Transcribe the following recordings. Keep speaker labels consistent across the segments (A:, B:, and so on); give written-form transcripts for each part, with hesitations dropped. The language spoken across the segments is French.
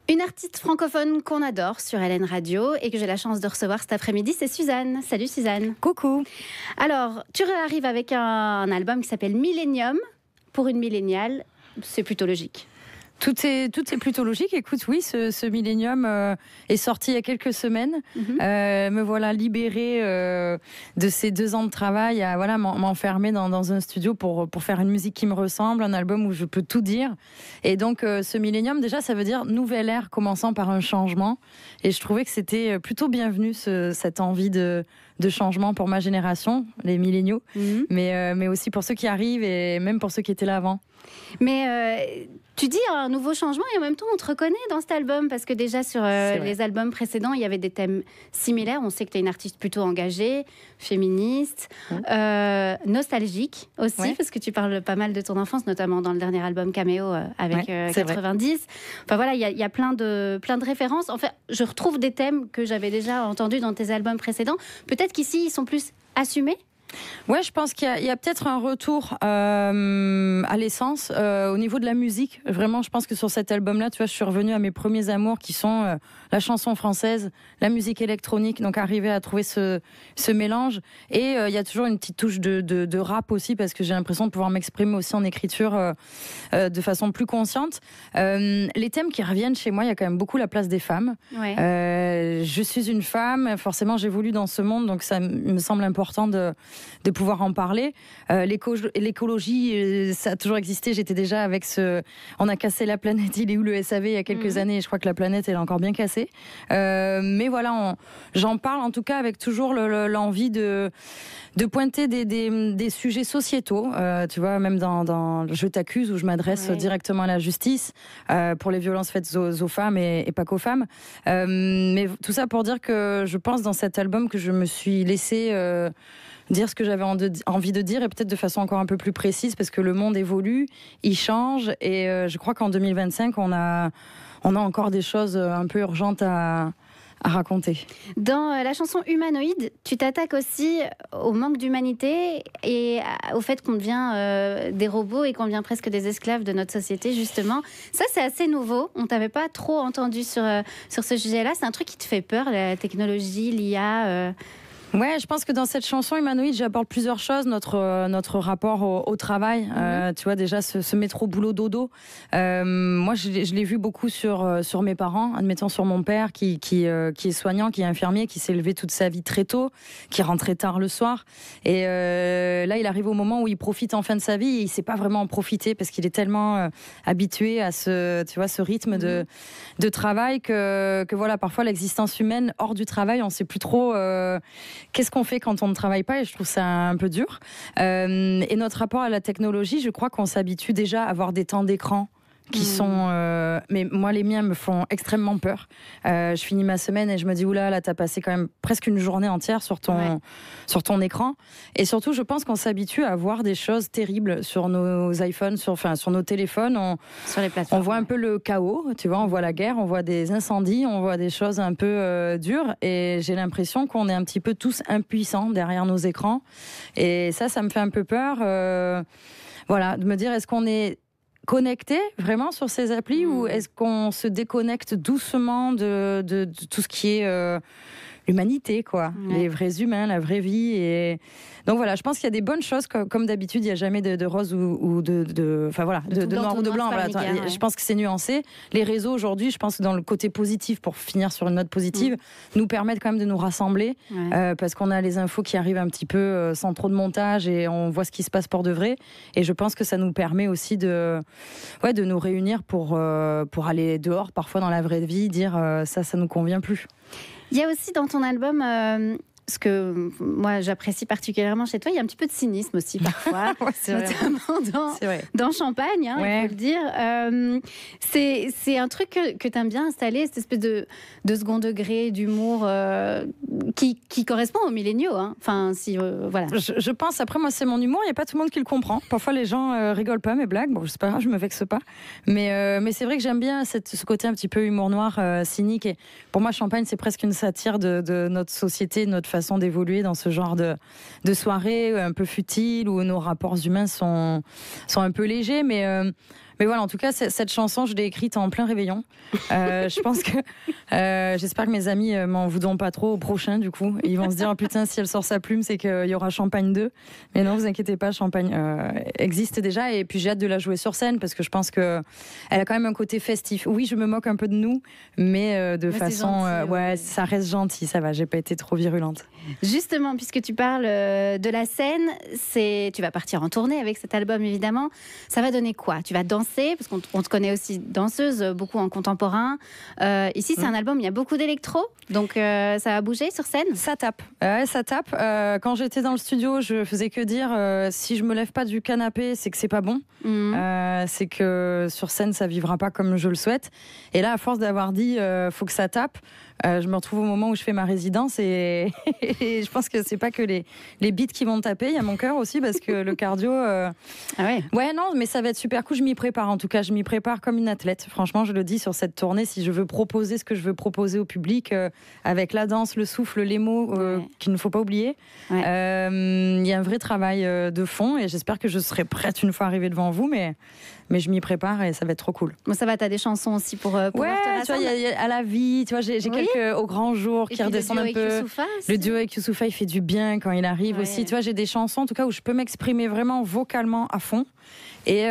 A: Une artiste francophone qu'on adore sur LN Radio et que j'ai la chance de recevoir cet après-midi, c'est Suzanne. Salut Suzanne.
B: Coucou.
A: Alors, tu arrives avec un album qui s'appelle Millennium. Pour une milléniale, c'est plutôt logique.
B: Tout est plutôt logique. Écoute, oui, ce Millennium est sorti il y a quelques semaines. Me voilà libérée de ces 2 ans de travail à m'enfermer dans un studio pour faire une musique qui me ressemble, un album où je peux tout dire. Et donc, ce Millennium, déjà, ça veut dire nouvelle ère commençant par un changement. Et je trouvais que c'était plutôt bienvenu, cette envie de changement pour ma génération, les milléniaux, mais aussi pour ceux qui arrivent et même pour ceux qui étaient là avant.
A: Mais tu dis un nouveau changement et en même temps on te reconnaît dans cet album parce que déjà sur les albums précédents il y avait des thèmes similaires. On sait que tu es une artiste plutôt engagée, féministe, nostalgique aussi parce que tu parles pas mal de ton enfance, notamment dans le dernier album Caméo avec 90. Enfin voilà, il y a plein de références. En fait, je retrouve des thèmes que j'avais déjà entendus dans tes albums précédents. Peut-être qu'ici ils sont plus assumés.
B: Ouais, je pense qu'il y a peut-être un retour à l'essence au niveau de la musique. Vraiment, je pense que sur cet album-là, tu vois, je suis revenue à mes premiers amours qui sont la chanson française, la musique électronique, donc arriver à trouver ce mélange. Et il y a toujours une petite touche de rap aussi parce que j'ai l'impression de pouvoir m'exprimer aussi en écriture de façon plus consciente. Les thèmes qui reviennent chez moi, il y a quand même beaucoup la place des femmes. Je suis une femme, forcément j'évolue dans ce monde, donc ça me semble important de pouvoir en parler. L'écologie, ça a toujours existé. J'étais déjà avec on a cassé la planète, il est où le SAV il y a quelques années, et je crois que la planète elle est encore bien cassée. Mais voilà, j'en parle en tout cas avec toujours l'envie de pointer des sujets sociétaux. Tu vois, même dans Je t'accuse, où je m'adresse directement à la justice pour les violences faites aux femmes et pas qu'aux femmes. Mais tout ça pour dire que je pense dans cet album que je me suis laissée dire ce que j'avais envie de dire et peut-être de façon encore un peu plus précise parce que le monde évolue, il change et je crois qu'en 2025 on a encore des choses un peu urgentes à raconter.
A: Dans la chanson Humanoïde, tu t'attaques aussi au manque d'humanité et au fait qu'on devient des robots et qu'on devient presque des esclaves de notre société, justement. Ça, c'est assez nouveau. On t'avait pas trop entendu sur ce sujet-là. C'est un truc qui te fait peur, la technologie, l'IA
B: Ouais, je pense que dans cette chanson Humanoïde, j'apporte plusieurs choses. Notre rapport au travail, tu vois, déjà ce métro boulot dodo. Moi, je l'ai vu beaucoup sur mes parents, admettons sur mon père qui est soignant, qui est infirmier, qui s'est levé toute sa vie très tôt, qui rentrait tard le soir. Et là, il arrive au moment où il profite enfin de sa vie et il sait pas vraiment en profiter parce qu'il est tellement habitué à ce rythme de travail que voilà, parfois l'existence humaine hors du travail, on sait plus trop qu'est-ce qu'on fait quand on ne travaille pas, et je trouve ça un peu dur. Et notre rapport à la technologie, je crois qu'on s'habitue déjà à avoir des temps d'écran qui sont... mais moi, les miens me font extrêmement peur. Je finis ma semaine et je me dis, oula, là, t'as passé quand même presque une journée entière sur ton écran. Et surtout, je pense qu'on s'habitue à voir des choses terribles sur nos iPhones, sur nos téléphones.
A: Sur les plateformes.
B: On voit un peu le chaos, tu vois, on voit la guerre, on voit des incendies, on voit des choses un peu dures. Et j'ai l'impression qu'on est un petit peu tous impuissants derrière nos écrans. Et ça me fait un peu peur. Voilà, de me dire, est-ce qu'on est connecté vraiment sur ces applis ou est-ce qu'on se déconnecte doucement de tout ce qui est l'humanité, quoi, les vrais humains, la vraie vie. Et donc voilà, je pense qu'il y a des bonnes choses, comme d'habitude, il n'y a jamais de rose ou de noir ou de blanc. Voilà, je pense que c'est nuancé. Les réseaux aujourd'hui, je pense que dans le côté positif, pour finir sur une note positive, nous permettent quand même de nous rassembler parce qu'on a les infos qui arrivent un petit peu sans trop de montage et on voit ce qui se passe pour de vrai. Et je pense que ça nous permet aussi de nous réunir pour aller dehors, parfois dans la vraie vie, dire ça nous convient plus.
A: Il y a aussi dans ton album, ce que moi j'apprécie particulièrement chez toi, il y a un petit peu de cynisme aussi parfois, notamment dans Champagne, il faut le dire. C'est un truc que tu aimes bien installer, cette espèce de second degré d'humour qui correspond aux milléniaux. Enfin, voilà.
B: Je pense, après moi c'est mon humour, il n'y a pas tout le monde qui le comprend. Parfois les gens rigolent pas mes blagues, bon c'est pas grave, je me vexe pas. Mais c'est vrai que j'aime bien ce côté un petit peu humour noir, cynique. Et pour moi Champagne c'est presque une satire de notre société, de notre façon d'évoluer dans ce genre de soirée un peu futile où nos rapports humains sont un peu légers, mais Mais voilà, en tout cas, cette chanson, je l'ai écrite en plein réveillon. Je pense que j'espère que mes amis m'en voudront pas trop au prochain, du coup. Ils vont se dire, oh, putain, si elle sort sa plume, c'est qu'il y aura Champagne 2. Mais non, vous inquiétez pas, Champagne existe déjà. Et puis j'ai hâte de la jouer sur scène parce que je pense que elle a quand même un côté festif. Oui, je me moque un peu de nous, mais de façon, ouais, ça reste gentil, ça va. J'ai pas été trop virulente.
A: Justement, puisque tu parles de la scène, tu vas partir en tournée avec cet album, évidemment. Ça va donner quoi? Tu vas danser, parce qu'on te connaît aussi danseuse, beaucoup en contemporain. Ici, c'est un album, il y a beaucoup d'électro, donc ça va bouger sur scène?
B: Ça tape. Ouais, ça tape. Quand j'étais dans le studio, je faisais que dire si je me lève pas du canapé, c'est que c'est pas bon. C'est que sur scène, ça vivra pas comme je le souhaite. Et là, à force d'avoir dit faut que ça tape, je me retrouve au moment où je fais ma résidence et je pense que c'est pas que les beats qui vont taper, il y a mon cœur aussi parce que le cardio. Ah
A: ouais.
B: Ouais, non, mais ça va être super cool. Je m'y prépare en tout cas. Je m'y prépare comme une athlète. Franchement, je le dis sur cette tournée, si je veux proposer ce que je veux proposer au public avec la danse, le souffle, les mots qu'il ne faut pas oublier. Il y a un vrai travail de fond et j'espère que je serai prête une fois arrivée devant vous, mais je m'y prépare et ça va être trop cool.
A: Bon, ça va, t'as des chansons aussi pour
B: ouais, tu vois, il y a à la vie, tu vois, j'ai quelques au grand jour qui redescendent un peu. Le duo avec Youssoupha, il fait du bien quand il arrive aussi. Tu vois, j'ai des chansons en tout cas où je peux m'exprimer vraiment vocalement à fond. Et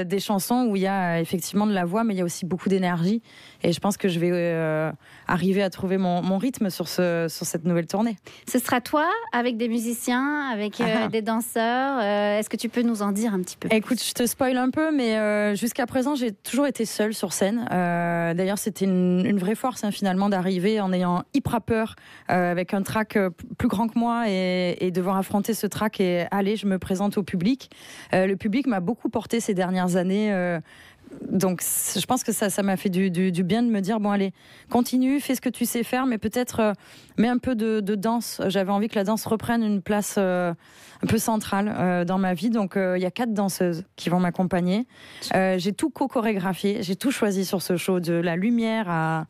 B: des chansons où il y a effectivement de la voix, mais il y a aussi beaucoup d'énergie. Et je pense que je vais arriver à trouver mon rythme sur cette nouvelle tournée.
A: Ce sera toi, avec des musiciens, avec des danseurs. Est-ce que tu peux nous en dire un petit peu plus?
B: Écoute, je te spoil un peu, mais jusqu'à présent, j'ai toujours été seule sur scène. D'ailleurs, c'était une vraie force finalement d'arriver en ayant hyper peur, avec un track plus grand que moi et devoir affronter ce track et allez, je me présente au public. Le public m'a beaucoup porté ces dernières années. Donc je pense que ça m'a fait du bien de me dire bon allez, continue, fais ce que tu sais faire, mais peut-être mets un peu de danse. J'avais envie que la danse reprenne une place un peu centrale dans ma vie. Donc il y a 4 danseuses qui vont m'accompagner. J'ai tout co-chorégraphié, j'ai tout choisi sur ce show, de la lumière à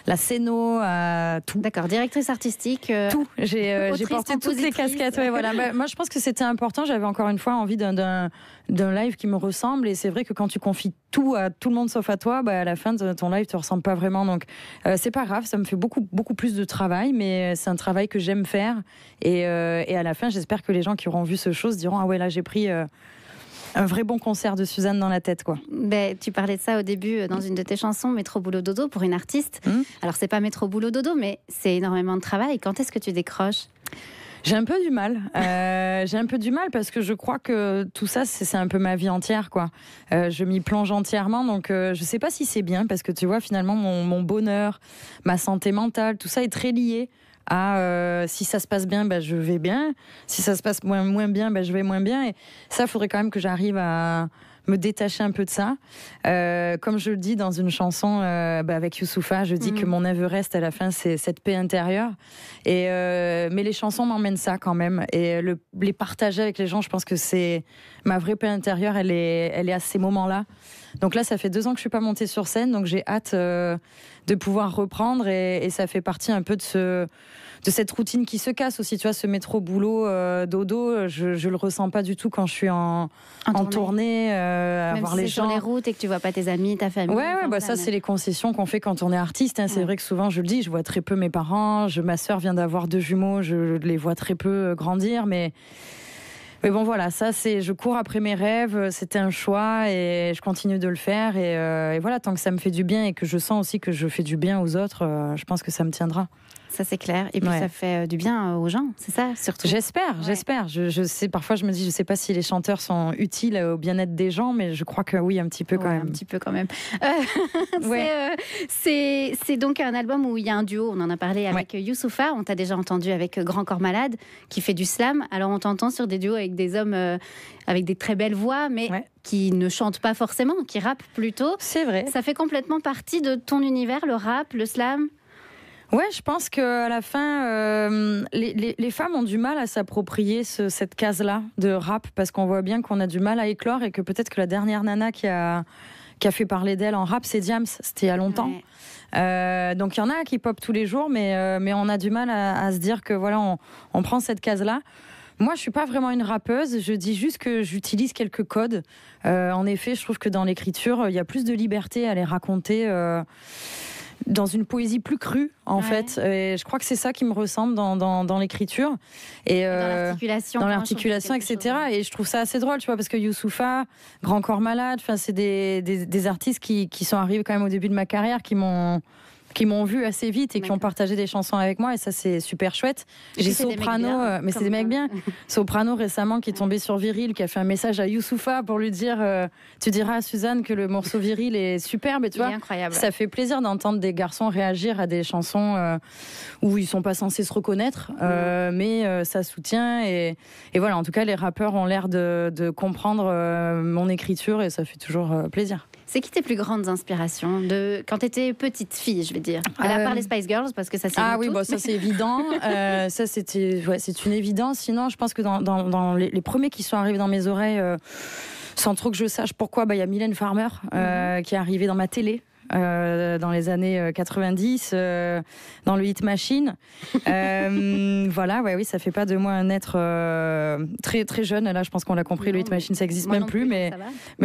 B: la scéno à tout.
A: D'accord, directrice artistique.
B: Tout. J'ai porté toutes les casquettes. Ouais, voilà. Moi je pense que c'était important. J'avais encore une fois envie d'un live qui me ressemble, et c'est vrai que quand tu confies tout à tout le monde sauf à toi, à la fin de ton live te ressemble pas vraiment. Donc c'est pas grave, ça me fait beaucoup plus de travail, mais c'est un travail que j'aime faire, et à la fin j'espère que les gens qui auront vu ce show se diront ah ouais, là j'ai pris un vrai bon concert de Suzanne dans la tête, quoi.
A: Tu parlais de ça au début dans une de tes chansons, Métro Boulot Dodo, pour une artiste. Alors c'est pas Métro Boulot Dodo, mais c'est énormément de travail. Quand est-ce que tu décroches?
B: J'ai un peu du mal. Parce que je crois que tout ça, c'est un peu ma vie entière, quoi. Je m'y plonge entièrement, donc je sais pas si c'est bien, parce que tu vois, finalement, mon bonheur, ma santé mentale, tout ça est très lié à si ça se passe bien, je vais bien. Si ça se passe moins bien, je vais moins bien. Et ça, il faudrait quand même que j'arrive à me détacher un peu de ça. Comme je le dis dans une chanson avec Youssoupha, je dis que mon Everest à la fin, c'est cette paix intérieure. Mais les chansons m'emmènent ça quand même. Et les partager avec les gens, je pense que c'est ma vraie paix intérieure, elle est à ces moments-là. Donc là, ça fait 2 ans que je suis pas montée sur scène, donc j'ai hâte de pouvoir reprendre, et ça fait partie un peu de cette routine qui se casse aussi. Tu vois, ce métro boulot dodo, je le ressens pas du tout quand je suis en tournée, à
A: même
B: voir
A: si
B: les gens
A: sur les routes et que tu vois pas tes amis, ta famille.
B: Ouais, ça c'est les concessions qu'on fait quand on est artiste. C'est vrai que souvent, je le dis, je vois très peu mes parents. Ma sœur vient d'avoir 2 jumeaux, je les vois très peu grandir, mais bon, voilà, ça c'est, je cours après mes rêves, c'était un choix et je continue de le faire, et voilà, tant que ça me fait du bien et que je sens aussi que je fais du bien aux autres, je pense que ça me tiendra.
A: Ça c'est clair, et puis ça fait du bien aux gens, c'est ça surtout.
B: J'espère. Je sais, parfois je me dis, je sais pas si les chanteurs sont utiles au bien-être des gens, mais je crois que oui, un petit peu quand même.
A: Un petit peu quand même. C'est donc un album où il y a un duo, on en a parlé avec Youssoupha, on t'a déjà entendu avec Grand Corps Malade, qui fait du slam. Alors on t'entend sur des duos avec des hommes avec des très belles voix, mais qui ne chantent pas forcément, qui rappent plutôt. C'est vrai. Ça fait complètement partie de ton univers, le rap, le slam?
B: Ouais, je pense qu'à la fin, les femmes ont du mal à s'approprier cette case-là de rap, parce qu'on voit bien qu'on a du mal à éclore, et que peut-être que la dernière nana qui a fait parler d'elle en rap, c'est Diams. C'était il y a longtemps. Donc il y en a qui pop tous les jours, mais on a du mal à se dire que voilà, on prend cette case-là. Moi, je suis pas vraiment une rappeuse. Je dis juste que j'utilise quelques codes. En effet, je trouve que dans l'écriture, il y a plus de liberté à les raconter dans une poésie plus crue, en fait. Et je crois que c'est ça qui me ressemble dans l'écriture. Et
A: dans
B: l'articulation, etc. Et je trouve ça assez drôle, tu vois, parce que Youssoupha, Grand Corps Malade, c'est des artistes qui sont arrivés quand même au début de ma carrière, qui m'ont vu assez vite et qui ont partagé des chansons avec moi, et ça c'est super chouette. J'ai Soprano, mais c'est des mecs bien. Soprano récemment qui est tombé sur Viril, qui a fait un message à Youssoupha pour lui dire tu diras à Suzanne que le morceau Viril est superbe, et tu vois, incroyable. Ça fait plaisir d'entendre des garçons réagir à des chansons où ils sont pas censés se reconnaître, mais ça soutient, et voilà, en tout cas les rappeurs ont l'air de comprendre mon écriture, et ça fait toujours plaisir.
A: C'est qui tes plus grandes inspirations quand tu étais petite fille, je vais dire, à part les Spice Girls, parce que ça c'est
B: ça c'est évident. Ça c'est une évidence. Sinon, je pense que dans les premiers qui sont arrivés dans mes oreilles, sans trop que je sache pourquoi, il y a Mylène Farmer qui est arrivée dans ma télé. Dans les années 90, dans le Hit Machine. Voilà, oui, ça fait pas de moi un être très très jeune. Là, je pense qu'on l'a compris, le Hit Machine, ça existe même plus, mais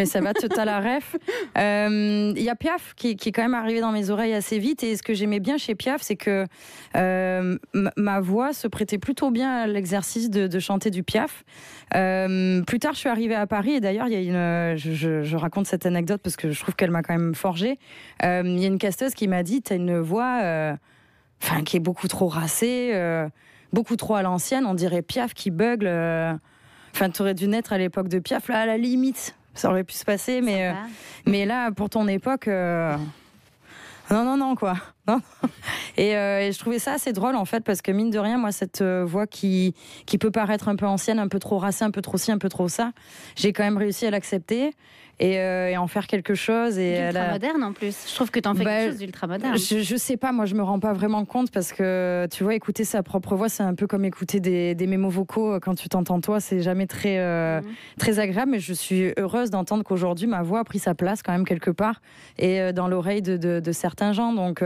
B: ça va, total à ref. Il y a Piaf qui est quand même arrivé dans mes oreilles assez vite. Et ce que j'aimais bien chez Piaf, c'est que ma voix se prêtait plutôt bien à l'exercice de chanter du Piaf. Plus tard, je suis arrivée à Paris, et d'ailleurs, il y a je raconte cette anecdote parce que je trouve qu'elle m'a quand même forgée. Il y a une casteuse qui m'a dit t'as une voix qui est beaucoup trop racée, beaucoup trop à l'ancienne, on dirait Piaf qui bugle. T'aurais dû naître à l'époque de Piaf, là à la limite ça aurait pu se passer, mais là pour ton époque non quoi. Non. Et je trouvais ça assez drôle en fait, parce que mine de rien, moi cette voix qui peut paraître un peu ancienne, un peu trop racée, un peu trop ci, un peu trop ça, j'ai quand même réussi à l'accepter et en faire quelque chose.
A: Ultra moderne en plus. Je trouve que t'en fais quelque chose d'ultra moderne.
B: Je sais pas, moi je me rends pas vraiment compte, parce que tu vois, écouter sa propre voix, c'est un peu comme écouter des mémos vocaux quand tu t'entends toi, c'est jamais très agréable, mais je suis heureuse d'entendre qu'aujourd'hui ma voix a pris sa place quand même quelque part, et dans l'oreille de certains gens, donc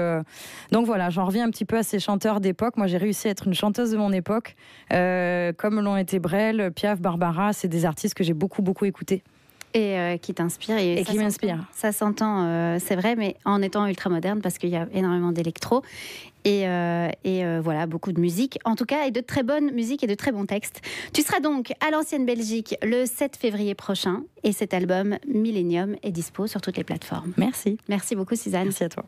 B: voilà, j'en reviens un petit peu à ces chanteurs d'époque. Moi j'ai réussi à être une chanteuse de mon époque, comme l'ont été Brel, Piaf, Barbara. C'est des artistes que j'ai beaucoup écoutés.
A: Et qui t'inspire.
B: Et qui m'inspire.
A: Ça s'entend, c'est vrai, mais en étant ultra moderne, parce qu'il y a énormément d'électro. Et voilà, beaucoup de musique, en tout cas, et de très bonne musique et de très bons textes. Tu seras donc à l'Ancienne Belgique le 7 février prochain, et cet album Millennium est dispo sur toutes les plateformes.
B: Merci.
A: Merci beaucoup, Suzanne.
B: Merci à toi.